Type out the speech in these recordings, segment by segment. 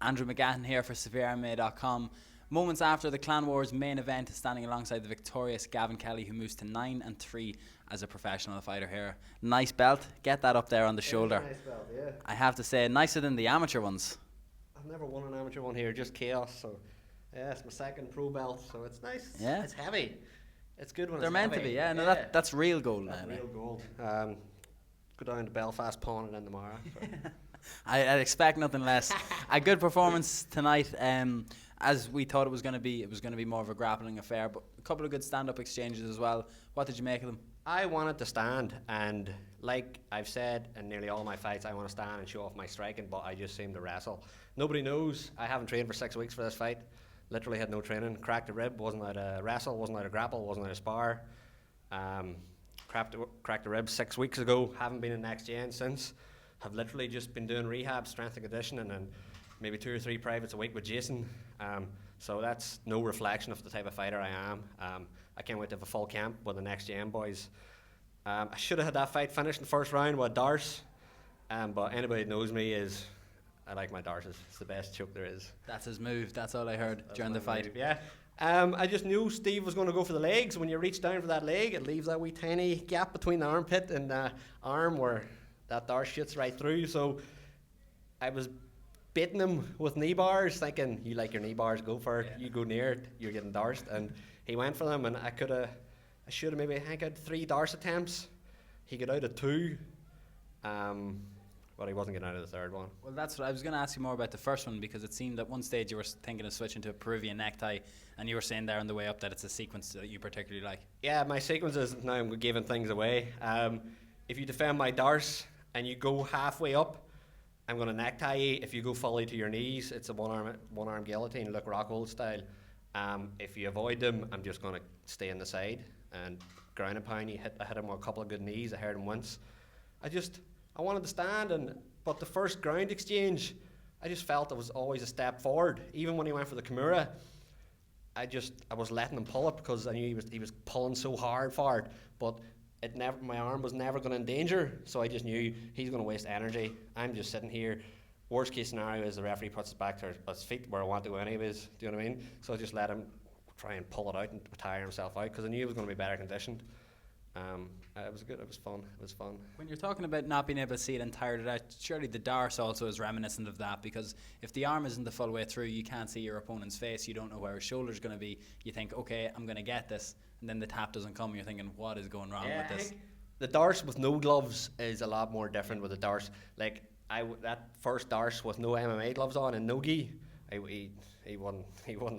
Andrew McGathan here for SevereMMA.com. Moments after the Clan Wars main event, standing alongside the victorious Gavin Kelly, who moves to 9-3 as a professional fighter here. Nice belt. Get that up there on the shoulder. Nice belt, yeah. I have to say, nicer than the amateur ones. I've never won an amateur one here, just chaos. So, yeah, it's my second pro belt, so it's nice. Yeah. It's heavy. It's good when They're it's meant heavy. to be, yeah. No, Yeah. that's real gold. That's now, real gold. Go down to Belfast, pawn it in tomorrow. So. I'd expect nothing less. A good performance tonight. As we thought it was going to be more of a grappling affair, but a couple of good stand-up exchanges as well. What did you make of them? I wanted to stand, and like I've said in nearly all my fights, I want to stand and show off my striking, but I just seem to wrestle. Nobody knows. I haven't trained for 6 weeks for this fight. Literally had no training. Cracked a rib, wasn't allowed to wrestle, wasn't allowed to grapple, wasn't allowed to spar. Cracked a rib 6 weeks ago. Haven't been in next gen since. Have literally just been doing rehab, strength and conditioning, and maybe 2 or 3 privates a week with Jason. So that's no reflection of the type of fighter I am. I can't wait to have a full camp with the next gen boys. I should have had that fight finished in the first round with Darce, but anybody that knows me is I like my Darces. It's the best choke there is. That's his move. That's all I heard during the fight. Move, yeah. I just knew Steve was going to go for the legs. When you reach down for that leg, it leaves that wee tiny gap between the armpit and the arm where that Darce shoots right through. So I was baiting him with knee bars, thinking, you like your knee bars, go for it. Yeah. You go near it, you're getting Darced. And he went for them, and I should have maybe had 3 Darce attempts. He got out of 2. But he wasn't getting out of the third one. Well, that's what I was going to ask you more about the first one, because it seemed at one stage you were thinking of switching to a Peruvian necktie, and you were saying there on the way up that it's a sequence that you particularly like. Yeah, my sequences, now I'm giving things away. If you defend my Darce and you go halfway up, I'm going to necktie you. If you go fully to your knees, it's a one-arm guillotine, Luke Rockhold style. If you avoid them, I'm just going to stay on the side and ground and pound you. I hit him with a couple of good knees. I heard him once. I wanted to stand, but the first ground exchange, I just felt it was always a step forward. Even when he went for the Kimura, I was letting him pull it because I knew he was pulling so hard for it. But my arm was never going to endanger, so I just knew he's going to waste energy. I'm just sitting here. Worst case scenario is the referee puts it back to his feet where I want to go anyways. Do you know what I mean? So I just let him try and pull it out and tire himself out because I knew he was going to be better conditioned. It was good. It was fun. When you're talking about not being able to see it and tired it out, surely the Darce also is reminiscent of that, because if the arm isn't the full way through, you can't see your opponent's face. You don't know where his shoulder's going to be. You think, okay, I'm going to get this, and then the tap doesn't come. You're thinking, what is going wrong with this? The Darce with no gloves is a lot more different with the Darce. Like that first Darce with no MMA gloves on and no gi, he wouldn't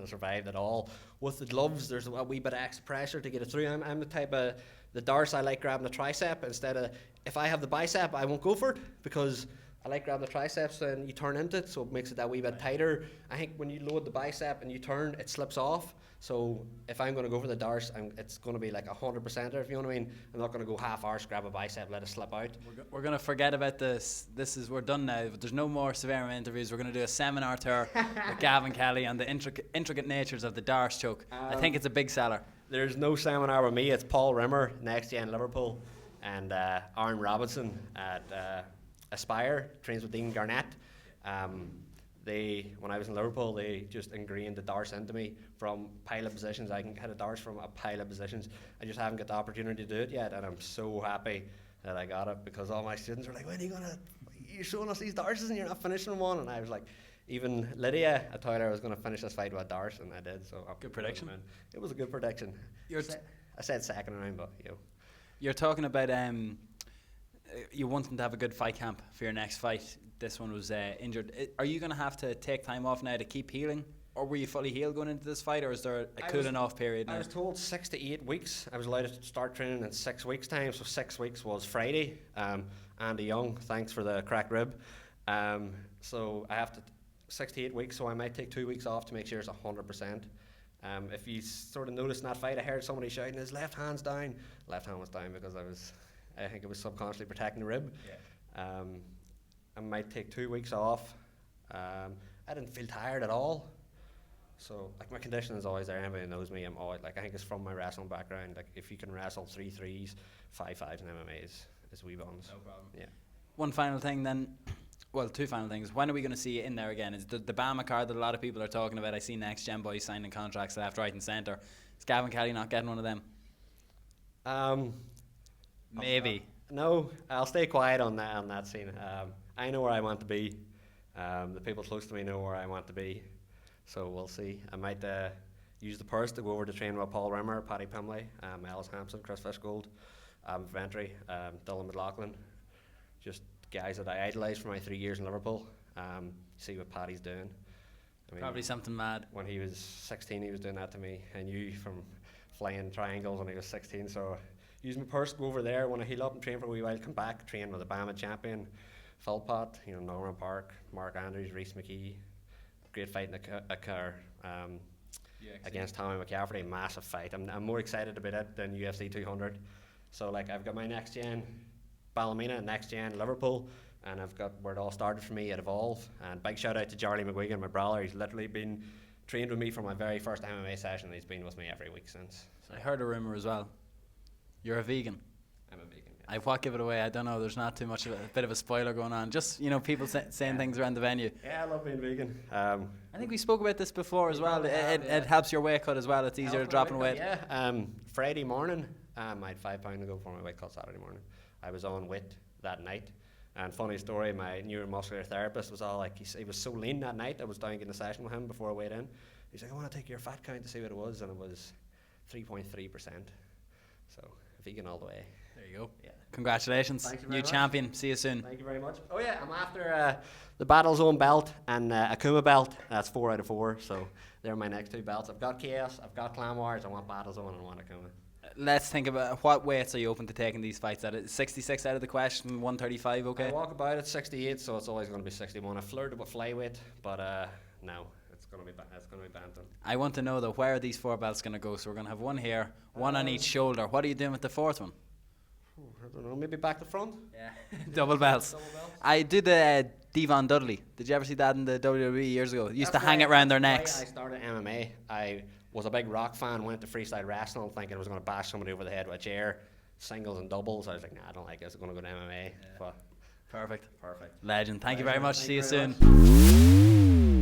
have survived at all. With the gloves, there's a wee bit of extra pressure to get it through. I'm the type of the Darce, I like grabbing the tricep instead of, if I have the bicep, I won't go for it because I like grabbing the triceps and you turn into it, so it makes it that wee bit tighter. I think when you load the bicep and you turn, it slips off. So if I'm going to go for the Darce, it's going to be like 100%er, if you know what I mean. I'm not going to go half arse, grab a bicep, let it slip out. We're going to forget about this. We're done now. There's no more SevereMMA interviews. We're going to do a seminar tour with Gavin Kelly on the intricate natures of the Darce choke. I think it's a big seller. There's no seminar with me. It's Paul Rimmer, next gen Liverpool, and Aaron Robinson at Aspire, trains with Dean Garnett. When I was in Liverpool, they just ingrained the Darce into me from pilot positions. I can hit a Darce from a pilot positions. I just haven't got the opportunity to do it yet, and I'm so happy that I got it because all my students were like, when are you you're showing us these Darces and you're not finishing one? And I was like, even Lydia, I told her I was going to finish this fight with a Darce, and I did. So good prediction. It was a good prediction. I said second round, but You're talking about you wanting to have a good fight camp for your next fight. This one was injured. Are you going to have to take time off now to keep healing? Or were you fully healed going into this fight, or is there a cooling off period now? I was told 6 to 8 weeks. I was allowed to start training in 6 weeks' time, so 6 weeks was Friday. Andy Young, thanks for the cracked rib. So I have to 6 to 8 weeks, so I might take 2 weeks off to make sure it's 100%. If you sort of noticed in that fight, I heard somebody shouting, his left hand's down. Left hand was down because I think it was subconsciously protecting the rib. Yeah. I might take 2 weeks off. I didn't feel tired at all. So like my conditioning is always there. Anybody knows me, I'm always like, I think it's from my wrestling background. Like if you can wrestle 3 3s, 5 5s in MMA is wee bones. No problem. Yeah. One final thing then. Well, two final things. When are we going to see you in there again? Is the Bama card that a lot of people are talking about? I see Next Gen boys signing contracts left, right, and centre. Is Gavin Kelly not getting one of them? Maybe. No, I'll stay quiet on that scene. I know where I want to be. The people close to me know where I want to be. So we'll see. I might use the purse to go over to train with Paul Rimmer, Paddy Pimley, Ellis Hampson, Chris Fishgold, Ventry, Dylan McLaughlin. Just guys that I idolised for my 3 years in Liverpool. See what Paddy's doing. I mean, Probably something mad. when he was 16, he was doing that to me. I knew from flying triangles when he was 16. So use my purse, go over there. When I heal up and train for a wee while, come back, train with the Bama champion, Philpott, Norman Park, Mark Andrews, Reece McKee. Great fight in a car against Tommy McCaffrey. Massive fight. I'm more excited about it than UFC 200. So like I've got my next gen Ballymena, next gen Liverpool, and I've got where it all started for me at Evolve. And big shout out to Charlie McGuigan, my brother. He's literally been trained with me from my very first MMA session. He's been with me every week since. So. I heard a rumour as well. You're a vegan. I'm a vegan. I what give it away? I don't know. There's not too much of a bit of a spoiler going on. Just people saying things around the venue. Yeah, I love being vegan. I think we spoke about this before as well. It helps your weight cut as well. It's easier dropping weight. Yeah. Friday morning, I had 5 pounds to go for my weight cut. Saturday morning, I was on weight that night. And funny story, my neuromuscular therapist was all like, he was so lean that night. I was down getting a session with him before I weighed in. He's like, I want to take your fat count to see what it was, and it was 3.3%. So vegan all the way. There you go. Yeah. Congratulations, new champion. See you soon. Thank you very much. Oh yeah, I'm after the Battle Zone belt and Akuma belt. That's 4 out of 4. So they're my next 2 belts. I've got Chaos, I've got Clan Wars, I want Battle Zone, and I want Akuma. Let's think about what weights are you open to taking these fights at? 66 out of the question, 135, okay? I walk about at 68, so it's always going to be 61. I flirted with flyweight, but no, it's going to be bantam. I want to know though, where are these 4 belts going to go? So we're going to have one here, one on each shoulder. What are you doing with the 4th one? I don't know, maybe back to front? Yeah, double belts. I did the Devon Dudley. Did you ever see that in the WWE years ago? Used to hang it around their necks. I started MMA. I was a big Rock fan, went to freestyle wrestling thinking I was going to bash somebody over the head with a chair, singles and doubles. I was like, nah, I don't like this, I'm going to go to MMA. Yeah. But Perfect. Perfect. Legend. Thank you very much. Thank See you very soon. much.